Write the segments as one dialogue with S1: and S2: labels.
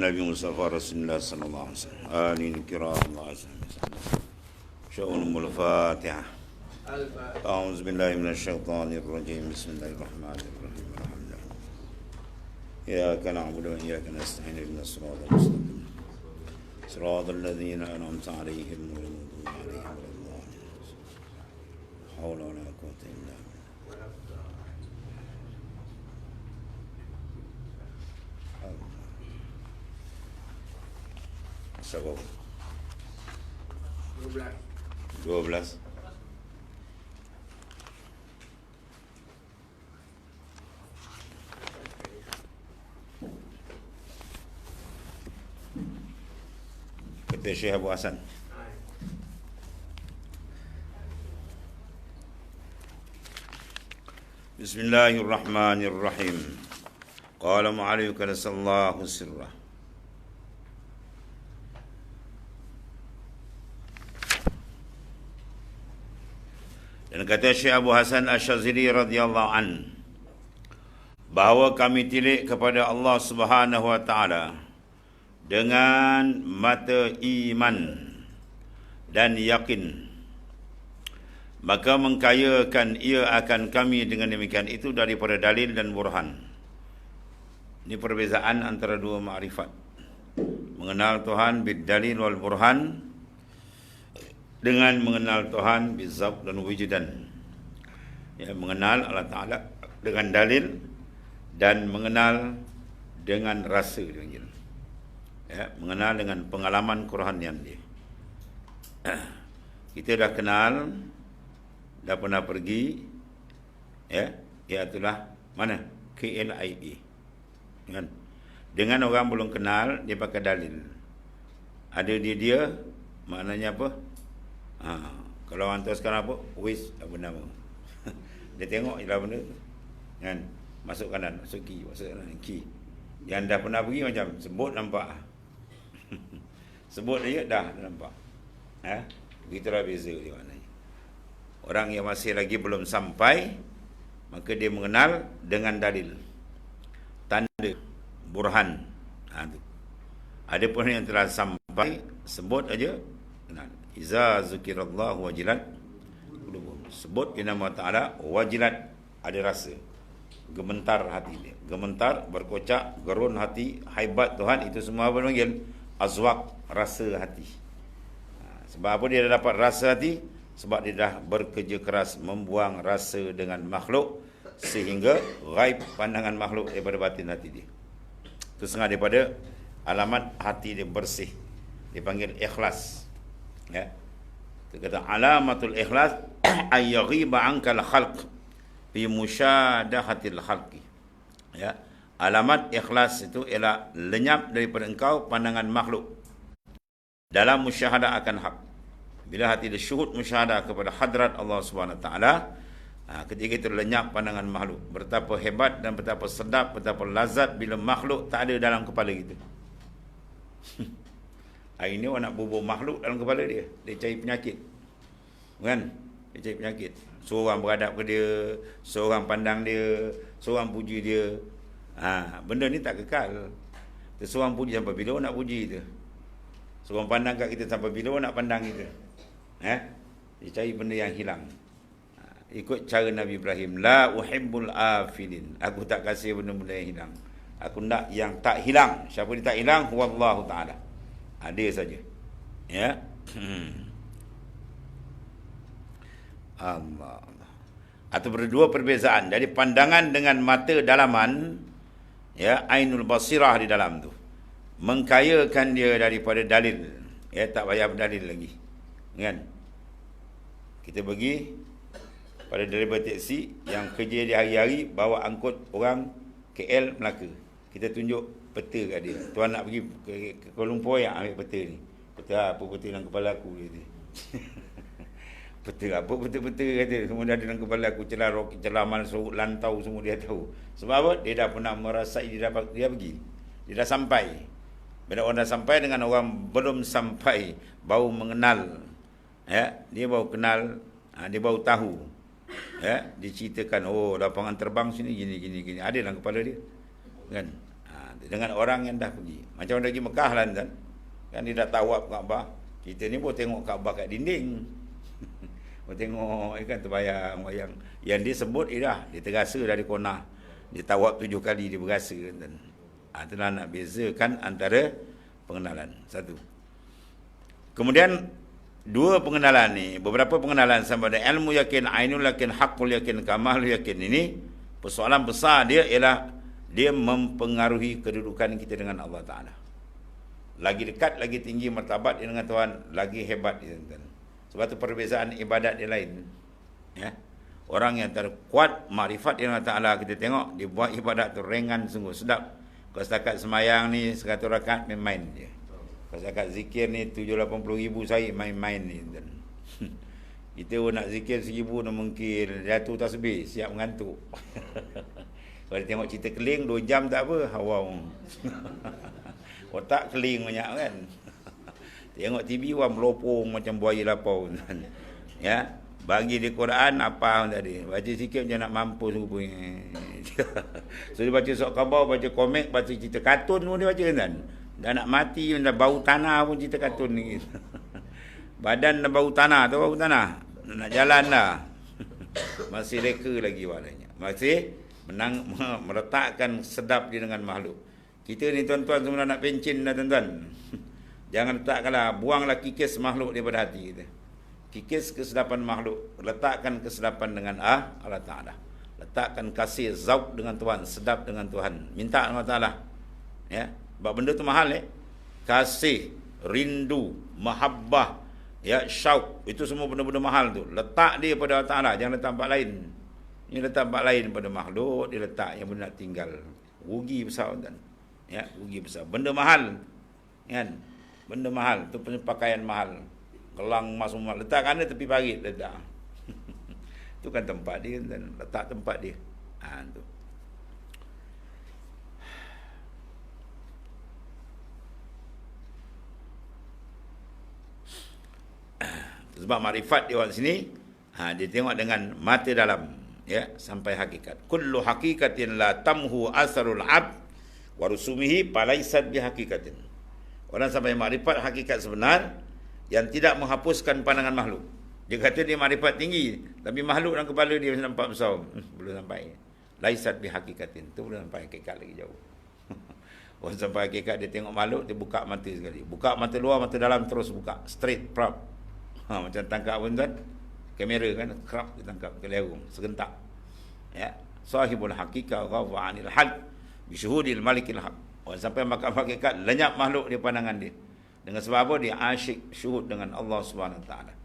S1: النبي مصطفى رسول الله صلى الله عليه وسلم آله الكرام الله شؤون الفاتحة. أعوذ بالله من الشيطان الرجيم. بسم الله الرحمن الرحيم. الحمد لله إياك نعبد وإياك نستعين اهدنا الصراط المستقيم صراط الذين أنعمت عليهم غير المغضوب عليهم ولا الضالين. لا حول ولا قوة إلا بالله. Sabab 12. Kata Syekh Abu Hasan, Bismillahirrahmanirrahim. Qala mu'alif kalasallahu sirrah. Dan kata Syekh Abu Hasan Asy-Syadzili radhiyallahu an, bahawa kami tilik kepada Allah Subhanahu wa taala dengan mata iman dan yakin, maka mengkayakan ia akan kami dengan demikian itu daripada dalil dan burhan. Ini perbezaan antara dua ma'rifat. Mengenal Tuhan bid-dalil wal burhan dengan mengenal Tuhan bizab dan wujudan. Ya, mengenal Allah Ta'ala dengan dalil dan mengenal dengan rasa dia. Ya, mengenal dengan pengalaman kerohanian dia. Kita dah kenal, dah pernah pergi, ya, iaitulah mana? KLIA. Kan? Dengan orang belum kenal, dia pakai dalil. Ada dia, maknanya apa? Kalau orang tu sekarang apa? Wis, apa nama? Dia tengok je lah benda tu. Kan? Masuk kanan, masuk kiri, masuk kanan, kiri. Yang dah pernah pergi macam sebut nampak. Sebut dia dah nampak. Begitulah beza dia maknanya. Orang yang masih lagi belum sampai, maka dia mengenal dengan dalil, tanda, burhan. Ada pun yang telah sampai, sebut aja kenal. Iza zukirallahu wajilat qulubuhum. Sebut di nama Ta'ala, wajilat, ada rasa, gementar hati dia, gementar, berkocak, gerun hati, haibat Tuhan. Itu semua apa panggil? Azwaq, rasa hati. Sebab apa dia dah dapat rasa hati? Sebab dia dah bekerja keras membuang rasa dengan makhluk, sehingga ghaib pandangan makhluk daripada batin hati dia. Itu setengah daripada alamat hati dia bersih, dipanggil ikhlas. Ya. Kita kata alamatul ikhlas ay yaghiba ankal khalq fi musyadahatil khalqi. Ya. Alamat ikhlas itu ialah lenyap daripada engkau pandangan makhluk dalam musyahadah akan hak. Bila hati dia syuhud musyahadah kepada hadrat Allah Subhanahu wa taala, ketika itu lenyap pandangan makhluk. Betapa hebat dan betapa sedap, betapa lazat bila makhluk tak ada dalam kepala kita. Hari ni orang nak bubuh makhluk dalam kepala dia. Dia cari penyakit. Kan? Dia cari penyakit. Seorang beradab ke dia, seorang pandang dia, seorang puji dia. Benda ni tak kekal. Seorang puji sampai bila orang nak puji kita? Seorang pandang kat kita sampai bila orang nak pandang kita? Dia cari benda yang hilang. Ikut cara Nabi Ibrahim. La uhibbul afilin. Aku tak kasih benda-benda yang hilang. Aku nak yang tak hilang. Siapa dia tak hilang? Wallahu ta'ala. Dia saja. Ya. Allah. Atau berdua perbezaan. Jadi pandangan dengan mata dalaman, ya, ainul basirah di dalam tu, mengkayakan dia daripada dalil. Ya, tak payah berdalil lagi. Kan? Kita pergi pada driver taksi yang kerja di hari-hari bawa angkut orang KL Melaka. Kita tunjuk peta kat dia. Tuan nak pergi ke Kuala Lumpur, ya, ambil peta ni. Peta apa? Peta dalam kepala aku dia. Peta apa? Peta-peta kata. Semua dah ada dalam kepala aku. Celah roki, celah masuk, lantau, semua dia tahu. Sebab apa? Dia dah pernah merasai, dia pergi. Dia dah sampai. Bila orang dah sampai dengan orang belum sampai, baru mengenal. Ya, dia baru kenal, dia baru tahu. Ya, diceritakan, oh lapangan terbang sini gini. Ada dalam kepala dia. Kan? Dengan orang yang dah pergi. Macam orang pergi Mekah lah kan. Kan dia dah tawaf Kaabah. Kita ni pun tengok Kaabah kat dinding. Pun tengok kan terbayang yang dia sebut dia terasa dari konah. Dia tawaf 7 kali dia berasa kan. Itulah nak bezakan antara pengenalan. Satu. Kemudian dua pengenalan ni, beberapa pengenalan sama ada ilmu yakin, ainul yakin, haqqul yakin, kamalul yakin ini, persoalan besar dia ialah dia mempengaruhi kedudukan kita dengan Allah Ta'ala. Lagi dekat, lagi tinggi martabat dia dengan Tuhan, lagi hebat dia. Sebab tu perbezaan ibadat dia lain. Ya. Orang yang terkuat makrifat dia dengan Ta'ala, kita tengok dia buat ibadat tu ringan sungguh sedap. Kalau setakat semayang ni 100 rakaat main-main je. Kalau setakat zikir ni 780 ribu saya main-main ni. Kita pun nak zikir 1000 nak mungkin jatuh tasbih, siap mengantuk. Kalau dia tengok cerita keling 2 jam tak apa, hawang. Otak keling banyak kan. Tengok TV orang melopong macam buaya lapau. Ya, bagi dia Quran apa tadi. Baca sikit macam nak mampus rupanya. So dia baca surat khabar, baca komik, baca cerita kartun pun dia baca kan. Dah nak mati, dah bau tanah pun cerita kartun ni. Badan dah bau tanah, tahu bau tanah. Nak jalan dah. Masih reka lagi warnanya. Masih meletakkan sedap dia dengan makhluk. Kita ni tuan-tuan semua nak pencin dah tuan-tuan. Jangan letakkanlah, buanglah kikis makhluk daripada hati kita. Kikis kesedapan makhluk, letakkan kesedapan dengan Allah Ta'ala. Letakkan kasih zauq dengan Tuhan, sedap dengan Tuhan. Minta dengan Allah Ta'ala. Ya, sebab benda tu mahal Kasih, rindu, mahabbah, ya, syauq, itu semua benda-benda mahal tu. Letak dia pada Allah Ta'ala, jangan letak tempat lain. Ini letak tempat lain pada makhluk, dia letak yang benda nak tinggal. Rugi besar tuan. Ya, rugi besar. Benda mahal. Kan? Benda mahal, tu punya pakaian mahal. Gelang emas semua letak kana tepi parit letak. Tu kan tempat dia dan letak tempat dia. Tu. Sebab makrifat dia orang sini, dia tengok dengan mata dalam, ya, sampai hakikat. Kullu haqiqatin la tamhu asarul abd wa rusumihi falaisat bihaqikatin. Orang sampai makrifat hakikat sebenar yang tidak menghapuskan pandangan makhluk. Dia kata dia makrifat tinggi, tapi makhluk dalam kepala dia nampak besar. Belum sampai. Laisat bihaqikatin. Tu belum sampai hakikat lagi jauh. Orang sampai hakikat dia tengok makhluk, dia buka mata sekali. Buka mata luar, mata dalam terus buka. Straight prop. Macam tangkap pun tuan. Kamera kan, kerap dia tangkap ke lerung, serentak. Ya. Sahibul haqiqah ghafa 'anil haq bi syuhudil malikil haq. Orang sampai makan hakikat, lenyap makhluk di pandangan dia. Dengan sebab apa? Dia asyik syuhud dengan Allah Subhanahu Wa Taala.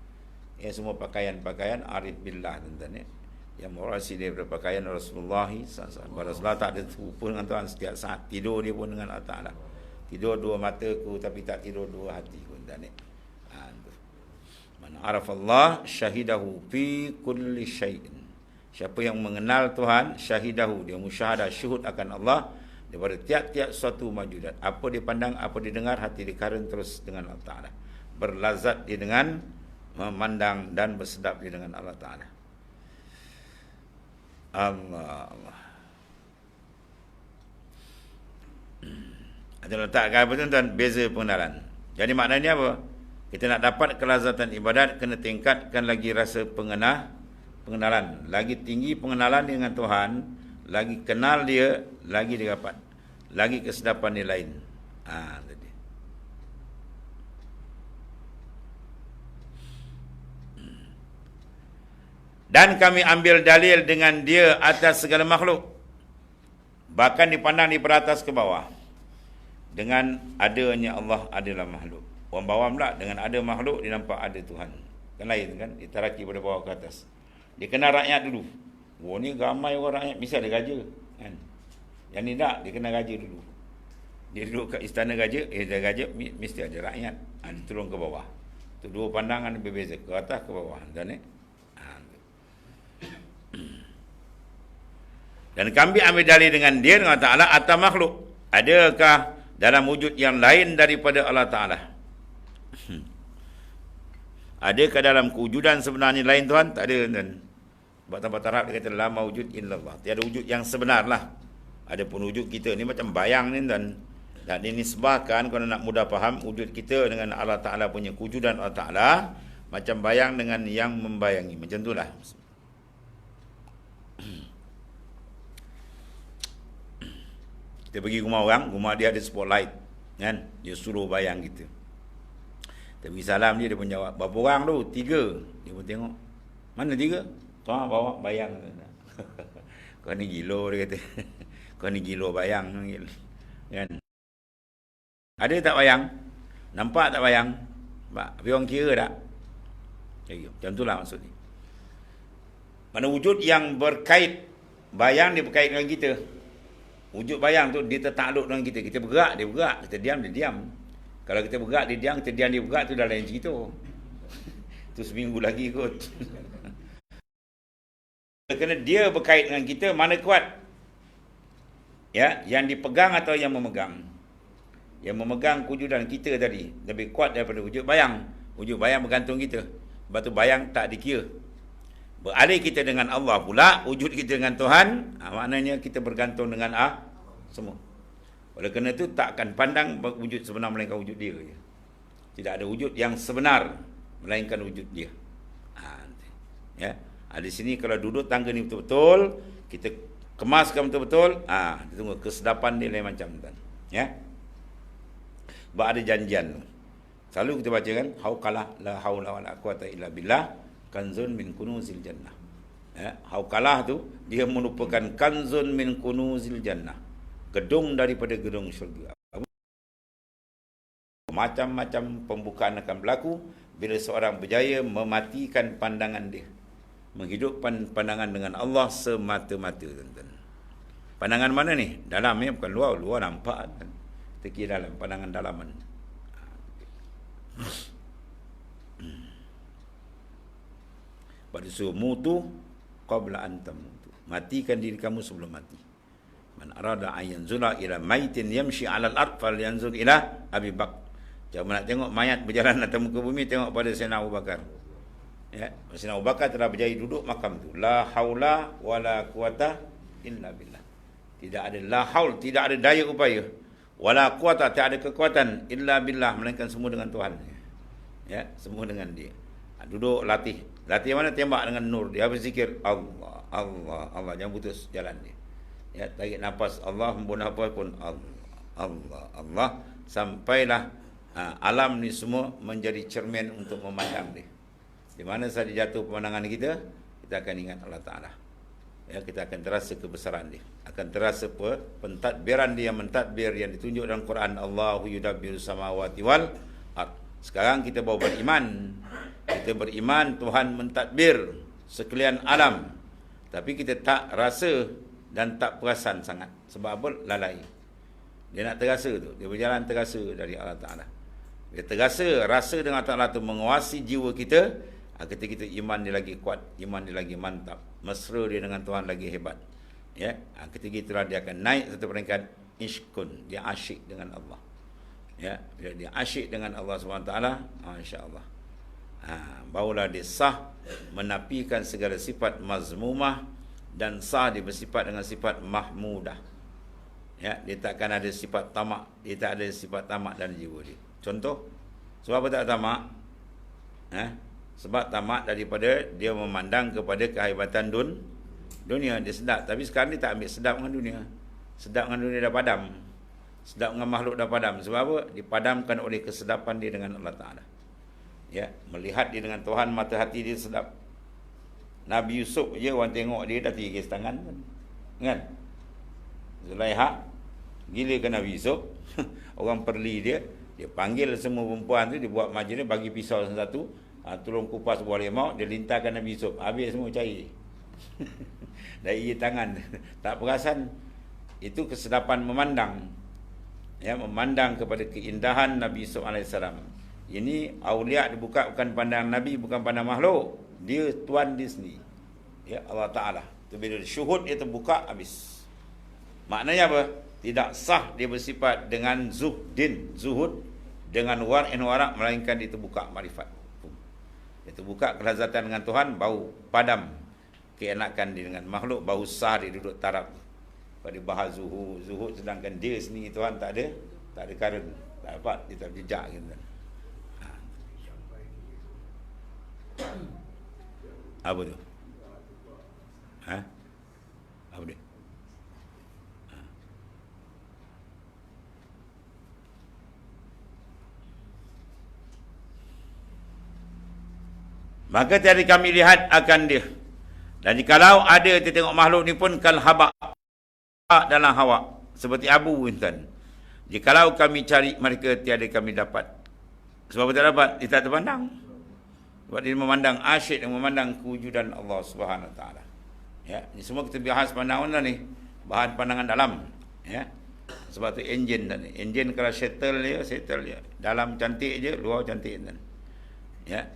S1: Ya, semua pakaian-pakaian arif billah tuan-tuan ya. Yang merasi daripada pakaian Rasulullah SAW. Rasulullah tak ada serupa dengan Tuhan setiap saat. Tidur dia pun dengan Allah Ta'ala. Tidur dua mataku tapi tak tidur dua hatiku tuan-tuan ya. Man arafallah syahidahu fi kulli syai'in. Siapa yang mengenal Tuhan, syahidahu, dia musyahadah, syuhud akan Allah daripada tiap-tiap suatu majudat. Apa dia pandang, apa dia dengar, hati dia karen terus dengan Allah Ta'ala. Berlazat dia dengan memandang dan bersedap dia dengan Allah Ta'ala. Allah. Ada letakkan apa tuan-tuan? Beza pengenalan. Jadi maknanya apa? Kita nak dapat kelazatan ibadat, kena tingkatkan lagi rasa pengenalan. Lagi tinggi pengenalan dengan Tuhan, lagi kenal dia, lagi dia dapat. Lagi kesedapan dia lain. Tadi. Dan kami ambil dalil dengan dia atas segala makhluk. Bahkan dipandang di atas ke bawah. Dengan adanya Allah adalah makhluk. Orang bawah pula dengan ada makhluk dia nampak ada Tuhan. Kan lain kan? Ditaraki pada bawah ke atas. Dia kenal rakyat dulu. Oh ni ramai orang rakyat, mesti ada raja kan. Yang ni tak, dia kena raja dulu. Dia duduk kat istana raja, ada raja mesti ada rakyat. Dia turun ke bawah. Tu dua pandangan berbeza, ke atas ke bawah. Dan kami ambil dalil dengan dia dengan Ta'ala atau makhluk. Adakah dalam wujud yang lain daripada Allah Ta'ala? Adakah dalam kewujudan sebenarnya lain Tuhan? Tak ada. Dan buat tempat Arab dia kata la maujud illallah. Tiada wujud yang sebenar lah. Adapun wujud kita ni macam bayang ni dan dinisbahkan kalau nak mudah faham wujud kita dengan Allah Ta'ala punya kewujudan Allah Ta'ala macam bayang dengan yang membayangi. Macam itulah. Kita pergi rumah orang, rumah dia ada spotlight, kan? Dia suruh bayang kita. Kita pergi salam dia pun jawab, berapa orang tu? 3. Dia pun tengok, mana 3? Tuan bawa bayang. Kau ni gilo, dia kata. Kau ni gilo bayang, kan? Ada tak bayang? Nampak tak bayang? Tapi orang kira tak? Macam itulah maksud ni. Mana wujud yang berkait, bayang dia berkait dengan kita. Wujud bayang tu dia tertakluk dengan kita. Kita bergerak, dia bergerak. Kita diam, dia diam. Kalau kita bergerak, dia diam. Kita diam, dia bergerak. Tu dah lain cerita. Tu seminggu lagi kot. Kerana dia berkait dengan kita, mana kuat? Ya, yang dipegang atau yang memegang? Yang memegang kewujudan kita tadi lebih kuat daripada wujud bayang. Wujud bayang bergantung kita. Sebab tu bayang tak dikira. Beralih kita dengan Allah pula, wujud kita dengan Tuhan, maknanya kita bergantung dengan semua. Oleh kerana itu tak akan pandang wujud sebenar melainkan wujud dia je. Tidak ada wujud yang sebenar melainkan wujud dia. Ya. Di sini kalau duduk tangga ni betul-betul, kita kemaskan betul-betul, kita tunggu kesedapan dia lain macam tuan. Ya. Sebab ada janjian. Selalu kita baca kan, hauqalah la haula wala quwata illa billah. Kanzun min kunuzil jannah. Ya, hauqalah tu dia merupakan kanzun min kunuzil jannah. Gedung daripada gedung syurga. Macam-macam pembukaan akan berlaku bila seorang berjaya mematikan pandangan dia. Menghidupkan pandangan dengan Allah semata-mata, tuan-tuan. Pandangan mana ni? Dalam ya, bukan luar. Luar nampak kan. Teki dalam, pandangan dalaman. Pada suruh mutu qabla an tamutu. Matikan diri kamu sebelum mati. Man arada an yanzula ila maitin yamshi 'ala al-ard falyanzur ila Abi Bakar. Jangan nak tengok mayat berjalan atas muka bumi, tengok pada Sayyidina Abu Bakar. Ya, Sayyidina Abu Bakar telah berjaya duduk makam tu. La haula wala quwata illa billah. Tidak ada la haul, tidak ada daya upaya. Wala quwata, tak ada kekuatan illa billah, melainkan semua dengan Tuhan. Ya, semua dengan dia. Duduk latih. Latih mana? Tembak dengan nur. Dia berzikir Allah, Allah, Allah. Jangan putus jalan dia. Ya, tarik nafas Allah, membunuh apa pun Allah, Allah, Allah. Sampailah alam ni semua menjadi cermin untuk memandang dia. Di mana saja jatuh pemandangan kita, kita akan ingat Allah Ta'ala. Ya, kita akan terasa kebesaran dia. Akan terasa pentadbiran dia, mentadbir yang ditunjuk dalam Quran. Allahu yudabbiru samawati wal ard. Sekarang kita baru beriman. Kita beriman Tuhan mentadbir sekalian alam. Tapi kita tak rasa dan tak perasan sangat. Sebab apa? Lalai. Dia nak terasa tu. Dia berjalan terasa dari Allah Ta'ala. Dia terasa, rasa dengan Allah Ta'ala tu menguasai jiwa kita. Ketika kita iman dia lagi kuat. Iman dia lagi mantap. Mesra dia dengan Tuhan lagi hebat. Ya, ketika itulah dia akan naik satu peringkat ishkun. Dia asyik dengan Allah. Ya, bila dia asyik dengan Allah SWT, masya-Allah. Barulah dia sah menafikan segala sifat mazmumah dan sah dia bersifat dengan sifat mahmudah. Ya, dia takkan ada sifat tamak, dia tak ada sifat tamak dalam jiwa dia. Contoh, sebab apa tak tamak? Sebab tamak daripada dia memandang kepada kehebatan dunia. Dia sedap, tapi sekarang dia tak ambil sedap dengan dunia. Sedap dengan dunia dah padam. Sedap dengan makhluk dah padam. Sebab apa? Dipadamkan oleh kesedapan dia dengan Allah Ta'ala. Ya, melihat dia dengan Tuhan, mata hati dia sedap. Nabi Yusuf je orang tengok dia dah tiris tangan kan? Zulaiha gila ke Nabi Yusuf. Orang perli dia panggil semua perempuan tu, dia buat majlis, bagi pisau satu, tolong kupas buah limau, dia lintarkan Nabi Yusuf, habis semua cair. Dari tangan. Tak perasan. Itu kesedapan memandang. Ya, memandang kepada keindahan Nabi Yusuf AS. Ini aulia dibuka bukan pandang Nabi, bukan pandang makhluk. Dia Tuhan dia sendiri. Ya, Allah Ta'ala. Itu bila syuhud dia terbuka, habis. Maknanya apa? Tidak sah dia bersifat dengan zuhud, dengan war'in warak, melainkan dia terbuka marifat. Dia terbuka kelazatan dengan Tuhan, bau padam keenakan dia dengan makhluk, bau sah dia duduk taraf. Lepas pada bahas zuhud sedangkan dia sendiri Tuhan tak ada current, tak dapat dia tak jejak gitu. Apa tu? Apa dia? Maka tiada kami lihat akan dia. Dan jikalau ada kita tengok makhluk ni pun kal haba dalam hawa seperti abu intan. Jikalau kami cari mereka tiada kami dapat. Sebab apa tak dapat? Dia tak terpandang. Sebab dia memandang asyik dan memandang kewujudan Allah Subhanahu Wa Taala. Ya, ini semua kita bahas pandangan ni, bahan pandangan dalam, ya. Sebab tu enjin tadi. Enjin kalau settle dia. Dalam cantik je, luar cantik kan. Ya.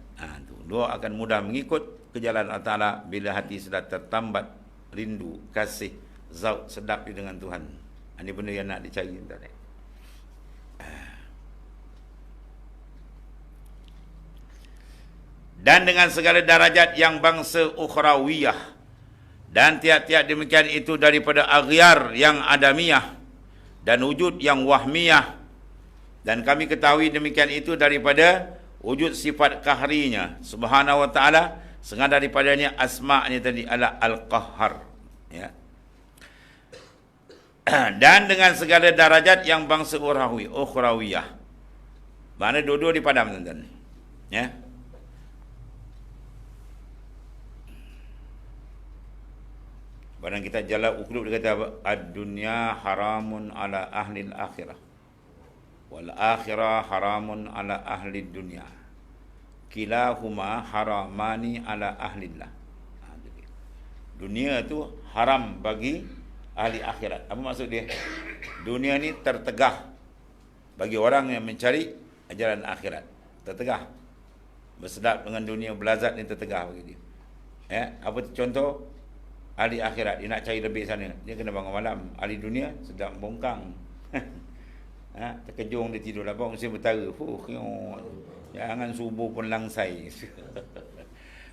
S1: Tu luar akan mudah mengikut ke jalan Allah Taala bila hati sudah tertambat rindu, kasih, zauq sedap dia dengan Tuhan. Ini benda yang nak dicari tadi. Dan dengan segala darajat yang bangsa ukhrawiyah, dan tiap-tiap demikian itu daripada aghyar yang adamiyah dan wujud yang wahmiyah, dan kami ketahui demikian itu daripada wujud sifat kahrinya Subhanahu wa ta'ala, sengaja daripadanya asma'nya tadi adalah Al-Qahhar, ya. Dan dengan segala darajat yang bangsa ukhrawiyah, mana dua-dua dipadam tuan-tuan, ya. Barang kita jalan uklub dia kata apa? Ad-dunya haramun ala ahli al-akhirah wal akhirah haramun ala ahli dunya. Kilahuma haramani ala ahlillah. Dunia tu haram bagi ahli akhirat. Apa maksud dia? Dunia ni tertegah bagi orang yang mencari ajaran akhirat. Tertegah. Bersedap dengan dunia, belazat ni tertegah bagi dia. Ya, apa contoh? Ahli akhirat, dia nak cari lebih sana, dia kena bangun malam. Ahli dunia sedap bongkang. Terkejung dia tidur lah, mesti bertara. Jangan subuh pun langsai.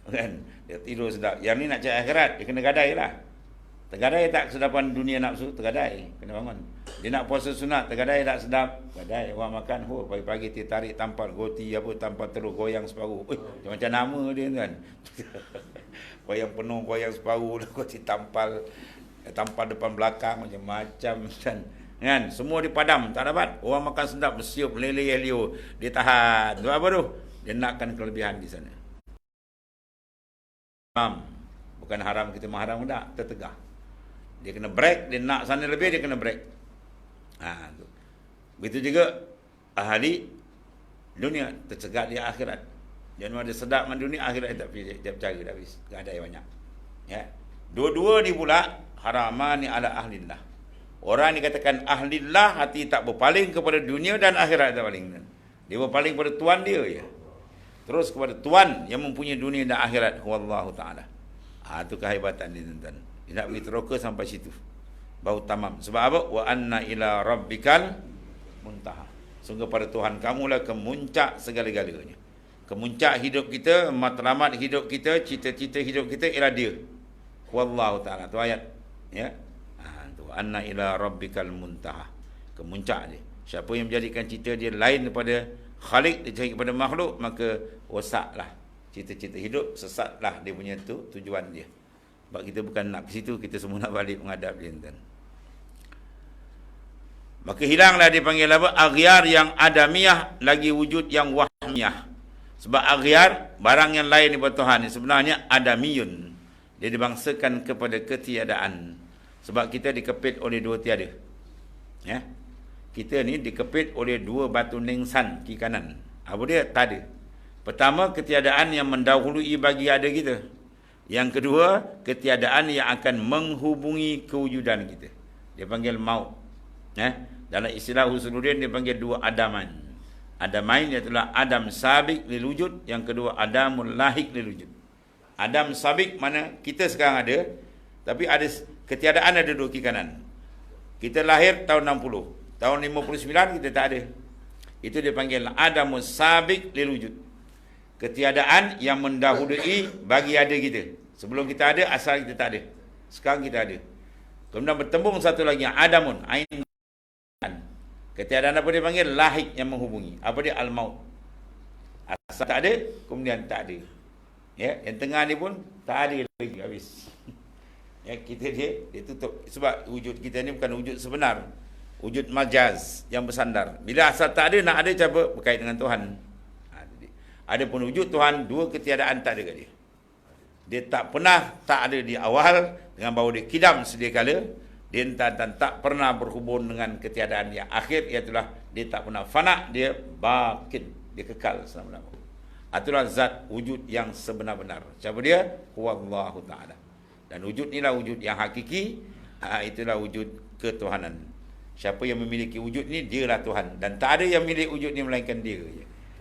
S1: Kan? Dia tidur sedap. Yang ni nak cari akhirat, dia kena gadai lah. Tergadai tak kesedapan dunia nafsu, tergadai, kena bangun. Dia nak puasa sunat, tergadai tak sedap, gadai. Orang makan, pagi-pagi dia tarik tampal goti apa, tampal terus goyang separuh. Macam nama dia kan. Goyang penuh, goyang separuh, goti tampal depan belakang, macam-macam kan. Semua dipadam, tak dapat. Orang makan sedap, bersiup, lele-leo, dia tahan. Tu apa tu? Dia nakkan kelebihan di sana. Bukan haram kita mengharam tak, tertegah. Dia kena break, dia nak sana lebih, dia kena break. Tu. Begitu juga ahli dunia, tercegat di akhirat. Jangan ada sedap dengan dunia, akhirat tak percaya dah habis. Tak ada yang banyak. Ya. Dua-dua ni pula haramani ala ahlillah. Orang ni katakan ahlillah, hati tak berpaling kepada dunia dan akhirat tak paling. Dia berpaling kepada Tuhan dia ya. Terus kepada Tuhan yang mempunyai dunia dan akhirat, wallahu taala. Itu kehebatan dia tuan-tuan. Dia nak pergi teroka sampai situ. Baru tamam. Sebab apa? Wa anna ila rabbikal muntaha. Sungguh pada Tuhan kamulah kemuncak segala-galanya. Kemuncak hidup kita, matlamat hidup kita, cita-cita hidup kita ialah dia. Wallahu ta'ala. Itu ayat. Ya. Tu anna ila rabbikal muntaha. Kemuncak dia. Siapa yang menjadikan cita dia lain daripada Khalik, dia cari kepada makhluk, maka rosaklah cita-cita hidup, sesatlah dia punya tujuan dia. Sebab kita bukan nak ke situ, kita semua nak balik menghadap dia tuan. Maka hilanglah dipanggil apa? Aghyar yang adamiyah lagi wujud yang wahmiyah. Sebab aghyar barang yang lain daripada Tuhan ni sebenarnya adamiyun. Dia dibangsakan kepada ketiadaan. Sebab kita dikepit oleh dua tiada. Ya. Kita ni dikepit oleh dua batu ningsan kiri kanan. Apa dia? Tak ada. Pertama, ketiadaan yang mendahului bagi ada kita. Yang kedua, ketiadaan yang akan menghubungi kewujudan kita. Dia panggil maut. Dalam istilah Usuluddin dia panggil dua adaman. Adamain iaitu Adam sabik lil wujud, yang kedua Adamul lahik lil wujud. Adam sabik mana kita sekarang ada, tapi ada ketiadaan ada dua kiri kanan. Kita lahir tahun 60. Tahun 59 kita tak ada. Itu dia panggil Adamus sabik lil wujud. Ketiadaan yang mendahului bagi ada kita. Sebelum kita ada, asal kita tak ada. Sekarang kita ada. Kemudian bertembung satu lagi, adamun, ain. Ketiadaan apa dia panggil? Lahik, yang menghubungi. Apa dia? Al-maut. Asal tak ada, kemudian tak ada. Ya, yang tengah ni pun tak ada lagi, habis. Ya, kita dia tutup. Sebab wujud kita ni bukan wujud sebenar. Wujud majaz yang bersandar. Bila asal tak ada, nak ada cara berkait dengan Tuhan. Ada pun wujud Tuhan, dua ketiadaan tak ada kat dia. Dia tak pernah tak ada di awal, dengan bahawa dia kidam sedia kala. Dia tak pernah berhubung dengan ketiadaan yang akhir, iaitulah dia tak pernah fana, dia bakin, dia kekal selama-lamanya. Itulah zat wujud yang sebenar-benar. Siapa dia? Huwallahu ta'ala. Dan wujud inilah wujud yang hakiki. Itulah wujud ketuhanan. Siapa yang memiliki wujud ni, dialah Tuhan. Dan tak ada yang milik wujud ni melainkan dia.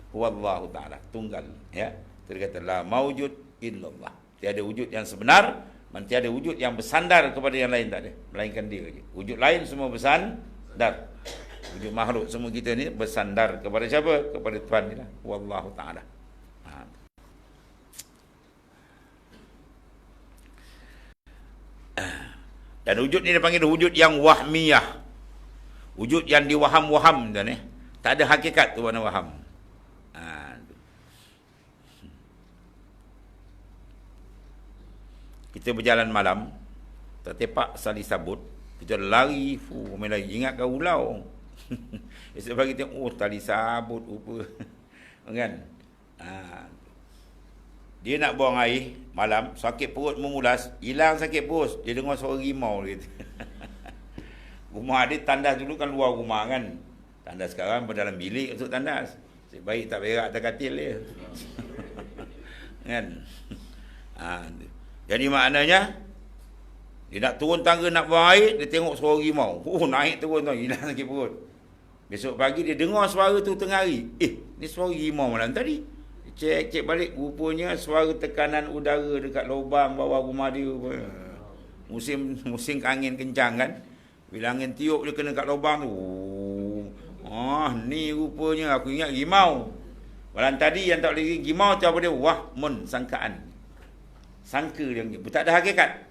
S1: Huwallahu ta'ala, tunggal. Ya, dia kata la maujud illallah. Tiada wujud yang sebenar, tiada wujud yang bersandar kepada yang lain, tak ada, melainkan dia je. Wujud lain semua bersandar. Wujud makhluk semua kita ni bersandar kepada siapa? Kepada Tuhan ni lah. Wallahu ta'ala. Dan wujud ni dipanggil wujud yang wahmiyah. Wujud yang diwaham-waham tuan, tak ada hakikat tu warna waham. Kita berjalan malam, tertepak sali sabut, kita lari, main lari, ingat kau ulau. Esok pagi tengok, oh tali sabut rupa. Kan? Dia nak buang air malam, sakit perut memulas, hilang sakit perut, dia dengar suara rimau gitu. Rumah dia tandas dulu kan luar rumah kan. Tandas sekarang berdalam bilik untuk tandas. Baik tak berak atas katil dia. Kan? Jadi maknanya dia nak turun tangga nak buang air, dia tengok suara rimau. Oh, naik turun tu, hilang sakit perut. Besok pagi dia dengar suara tu tengah hari. Ni suara rimau malam tadi. Cek balik, rupanya suara tekanan udara dekat lubang bawah rumah dia. Musim angin kencang kan. Bila angin tiup dia kena kat lubang tu. Ni rupanya aku ingat rimau. Malam tadi yang tak boleh rimau tu apa dia? Wahmun, sangkaan. Sangka dia, tak ada hakikat.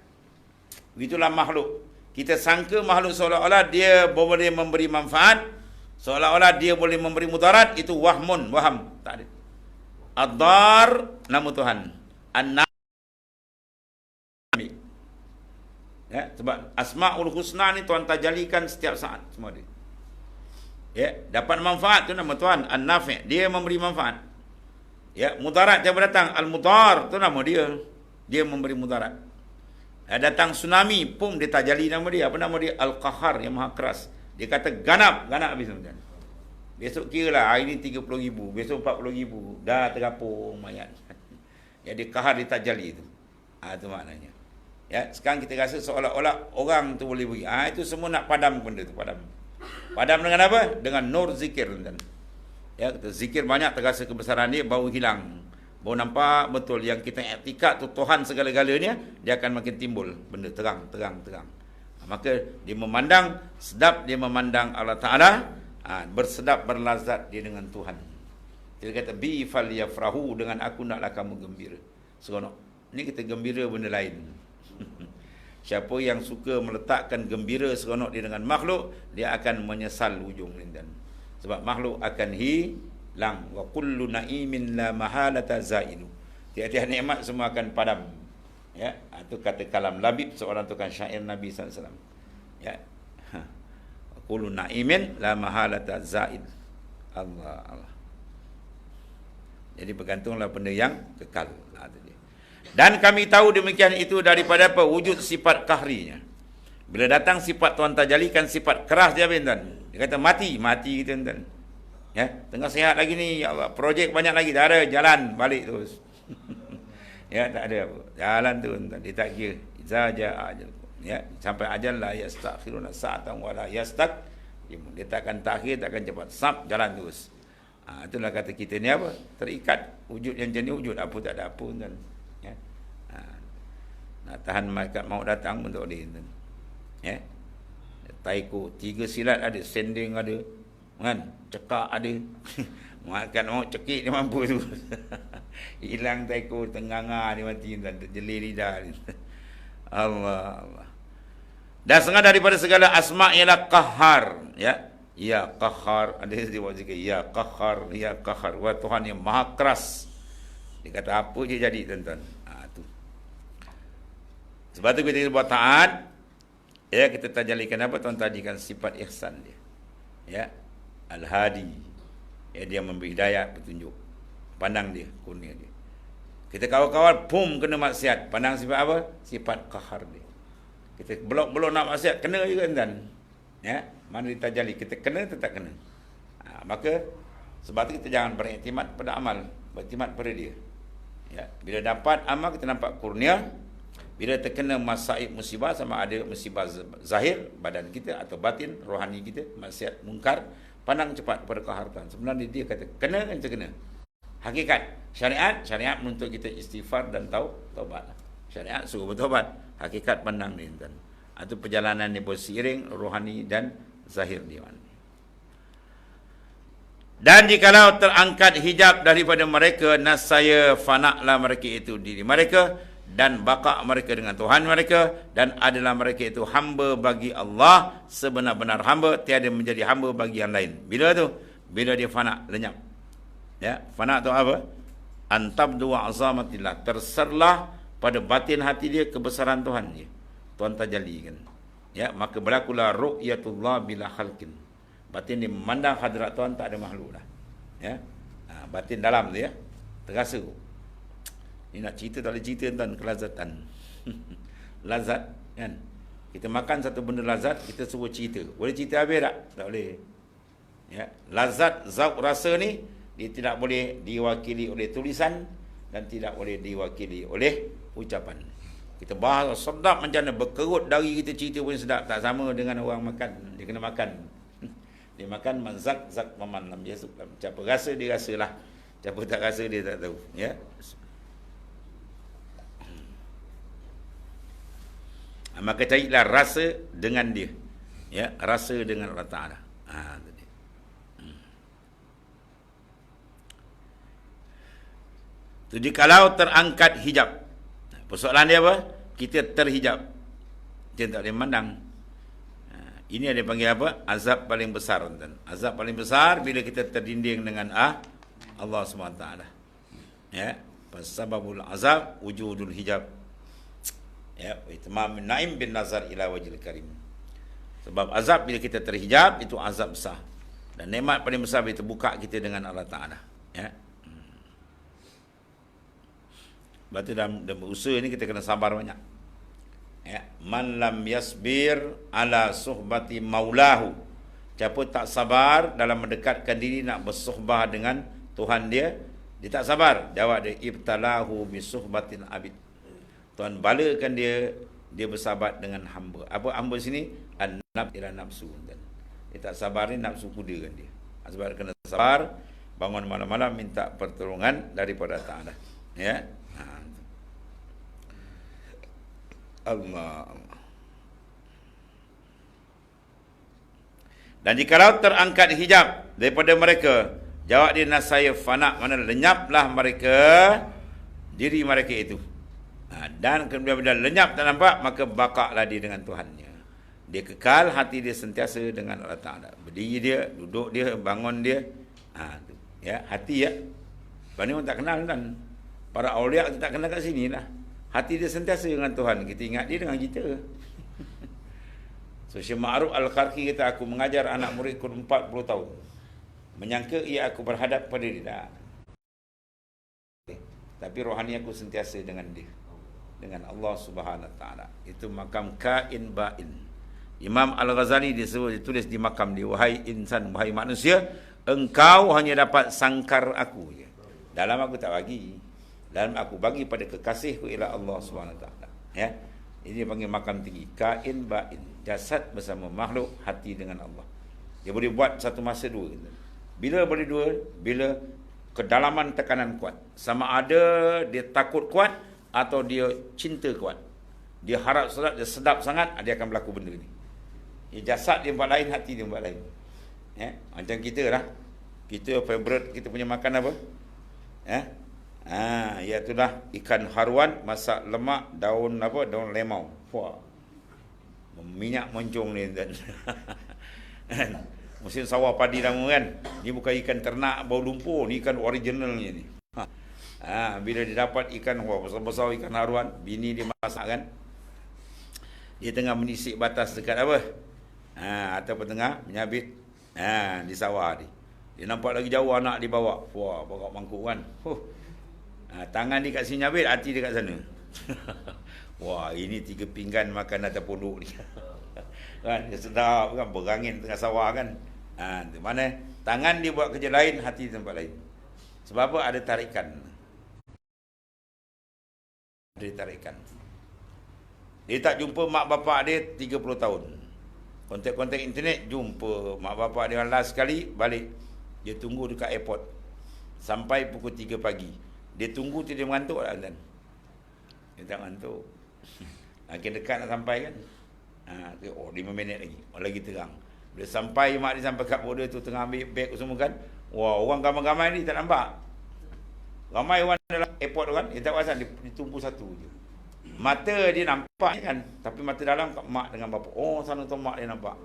S1: Begitulah makhluk. Kita sangka makhluk seolah-olah dia boleh memberi manfaat, seolah-olah dia boleh memberi mudarat, itu wahmun, waham, tak ada. Ad-dar, nama Tuhan. An-Nafi. Ya, sebab Asmaul Husna ni Tuhan tajalikan setiap saat semua dia. Ya, dapat manfaat tu nama Tuhan, An-Nafi, dia memberi manfaat. Ya, mudarat siapa datang? Al-Mudar, tu nama dia. Dia memberi mudarat. Datang tsunami, pun dia tajali nama dia. Apa nama dia? Al-Qahar, yang maha keras. Dia kata ganap habis. Besok kira lah, hari ni 30,000, besok 40,000. Dah tergapung mayat. Jadi Qahar dia tajali tu. Itu maknanya. Ya, sekarang kita rasa seolah-olah orang tu boleh beri. Itu semua nak padam benda tu, padam. Padam dengan apa? Dengan nur zikir. Ya, zikir banyak, terasa kebesaran dia, baru hilang. Baru nampak betul yang kita iktikad tu Tuhan segala-galanya, dia akan makin timbul benda terang. Maka dia memandang sedap, dia memandang Allah Ta'ala, bersedap berlazat dia dengan Tuhan. Dia kata bi fal yafrahu, dengan aku naklah kamu gembira. Seronok. Ni kita gembira benda lain. Siapa yang suka meletakkan gembira seronok dia dengan makhluk, dia akan menyesal ujung lindan. Sebab makhluk akan hilang. Wa kullu na'imin la mahalata zailu. Tiap-tiap nikmat semua akan padam. Ya, itu kata kalam Labib, seorang tukang syair Nabi SAW. Ya. Wa kullu na'imin la mahalata zail. Allah. Jadi bergantunglah benda yang kekal. Dan kami tahu demikian itu daripada apa? Wujud sifat kahrinya. Bila datang sifat Tuhan tajalikan sifat keras dia, tuan. Dia kata mati kita, tuan. Ya, tengah sihat lagi ni, ya Allah, projek banyak lagi, tak ada, jalan balik terus. Ya, tak ada apa. Jalan tu, dia tak kira. Zaja ajal. Ya, sampai ajal la yastakhiruna sa'atan wa la yastak. Dia takkan takhir, takkan cepat. Sap, jalan terus. Itulah kata kita ni apa? Terikat. Wujud yang jenis wujud, apa tak ada apa, kan. Ya. Nak tahan malaikat maut datang pun tak boleh, kan. Ya. Taiko 3 silat ada, sending ada. Kan, cekak ada. Malaikat maut cekik dia mampu tu. Hilang taiko, tenganga dia mati, dan jelir lidah. Allah. Dan setengah daripada segala asma ialah Qahhar, ya. Ya Qahhar, ada yang buat zikir, ya Qahhar, ya Qahhar. Wah, Tuhan yang maha keras. Dia kata apa je jadi, tuan-tuan. Tu. Sebab tu kita buat taat, ya, kita tajalikan apa? Tuan tadikan sifat ihsan dia. Ya. Al-Hadi. Ya, dia memberi hidayah, petunjuk. Pandang dia, kurnia dia. Kita kawal-kawal, pum, kena maksiat. Pandang sifat apa? Sifat Qahhar dia. Kita belok-belok nak maksiat, kena juga, tuan. Ya. Mana ditajali, kita kena tetap kena. Maka sebab itu kita jangan beriktimat pada amal, beriktimat pada dia. Ya, bila dapat amal kita nampak kurnia, bila terkena masaib musibah, sama ada musibah zahir badan kita atau batin rohani kita, maksiat mungkar, pandang cepat kepada Qahhar Tuhan. Sebenarnya dia kata kena, kita kena. Hakikat syariat menuntut kita istighfar dan taubat. Syariat suruh bertaubat, hakikat pandang dia, tuan. Itu perjalanan ni berseiring rohani dan zahir dia. Dan jikalau terangkat hijab daripada mereka, nasaya fanaklah mereka itu diri mereka dan baka mereka dengan Tuhan mereka, dan adalah mereka itu hamba bagi Allah sebenar-benar hamba, tiada menjadi hamba bagi yang lain. Bila tu? Bila dia fanak, lenyap. Ya, fanak tu apa? Antabdu azamatillah, terserlah pada batin hati dia kebesaran Tuhan dia. Tuhan tajallikan. Ya, maka berlakulah ru'yatullah bila khalqin. Batin dia memandang hadrat Tuhan, tak ada makhluk dah. Ya. Batin dalam dia terasa. Ni nak cerita tak boleh cerita, tuan, kelazatan. Lazat, kan? Kita makan satu benda lazat, kita suruh cerita. Boleh cerita habis tak? Tak boleh. Ya, lazat, zauq, rasa ni dia tidak boleh diwakili oleh tulisan dan tidak boleh diwakili oleh ucapan. Kita bahas sedap macam mana, berkerut dari kita cerita pun sedap. Tak sama dengan orang makan. Dia kena makan. Dia makan mazak zak maman lam yasuk. Siapa rasa dia rasalah. Siapa tak rasa dia tak tahu. Ya. Maka carilah rasa dengan dia. Ya, rasa dengan Allah Taala. Tadi. Jadi kalau terangkat hijab. Persoalan dia apa? Kita terhijab. Kita tak boleh memandang. Ini ada panggil apa? Azab paling besar. Azab paling besar bila kita terdinding dengan Allah SWT. Ya. Pasababul azab wujudul hijab. Ya. Itmam naim bin nazar ila wajhil karim. Sebab azab bila kita terhijab, itu azab besar. Dan nikmat paling besar bila terbuka kita dengan Allah Ta'ala. Ya. Sebab itu dalam berusaha ni kita kena sabar banyak. Ya, man lam yasbir ala suhbati maulahu. Siapa tak sabar dalam mendekatkan diri nak bersuhbah dengan Tuhan dia, dia tak sabar. Jawab dia, ibtalahu bi suhbatil abid. Tuhan balakan dia bersahabat dengan hamba. Apa hamba sini? An-nafs ila nafsu. Dia tak sabar ni, nafsu kuda kan dia. Sebab kena sabar, bangun malam-malam minta pertolongan daripada Ta'ala. Ya. Allah. Dan jikalau terangkat hijab daripada mereka, jawab dia, nasaya fanak, mana lenyaplah mereka diri mereka itu. Dan kemudian bila lenyap tak nampak, maka bakaklah dia dengan Tuhannya. Dia kekal, hati dia sentiasa dengan Allah Ta'ala. Berdiri dia, duduk dia, bangun dia. Ya, hati ya. Sebab ni orang tak kenal kan. Para awliya kita tak kenal kat sini lah. Hati dia sentiasa dengan Tuhan. Kita ingat dia dengan kita. So, Syekh Ma'ruf Al-Qarqi kata, aku mengajar anak muridku 40 tahun. Menyangka ia aku berhadap pada dia. Tapi rohani aku sentiasa dengan dia. Dengan Allah Subhanahu Wa Ta'ala. Itu makam kain ba'in. Imam Al-Ghazali ditulis di makam dia, wahai insan, wahai manusia, engkau hanya dapat sangkar aku je. Dalam aku tak bagi. Dan aku bagi pada kekasihku ialah Allah SWT. Ya. Ini panggil makam tinggi. Kain ba'in. Jasad bersama makhluk, hati dengan Allah. Dia boleh buat satu masa dua. Bila boleh dua? Bila kedalaman tekanan kuat. Sama ada dia takut kuat atau dia cinta kuat. Dia harap sedap, dia sedap sangat, dia akan berlaku benda ni. Jasad dia buat lain, hati dia buat lain. Ya. Macam kita lah. Kita favorite kita punya makan apa? Ya. Iaitulah ikan haruan masak lemak daun apa, daun lemau. Wah. Minyak moncong ni tuan. Musim sawah padi lama kan. Ni bukan ikan ternak bau lumpur, ni ikan originalnya ni. Bila dia dapat ikan, wah besar-besar ikan haruan, bini dia masak kan. Dia tengah menisik batas dekat apa? Ataupun tengah menyabit di sawah ni. Dia nampak lagi jauh anak dia bawa. Wah, bawa mangkuk kan. Tangan dia kat sini nyabit, hati dia kat sana. Wah, ini 3 pinggan makan atas pondok ni. Kan, dia sedap kan, berangin tengah sawah kan. Mana tangan dia buat kerja lain, hati di tempat lain. Sebab apa? Ada tarikan. Ada tarikan. Dia tak jumpa mak bapak dia 30 tahun. Kontak-kontak internet, jumpa mak bapak dia last sekali, balik. Dia tunggu dekat airport sampai pukul 3 pagi. Dia tunggu tu dia mengantuk lah kan. Dia tak mengantuk. Makin dekat nak sampai kan. 5 minit lagi. Lagi terang. Bila sampai, mak dia sampai kat border tu, tengah ambil beg semua kan. Wah, orang ramai-ramai ni tak nampak. Ramai orang dalam airport tu kan. Dia tak perasan, dia tumpu satu je. Mata dia nampak kan. Tapi mata dalam kat mak dengan bapa. Oh, sana tu mak dia nampak.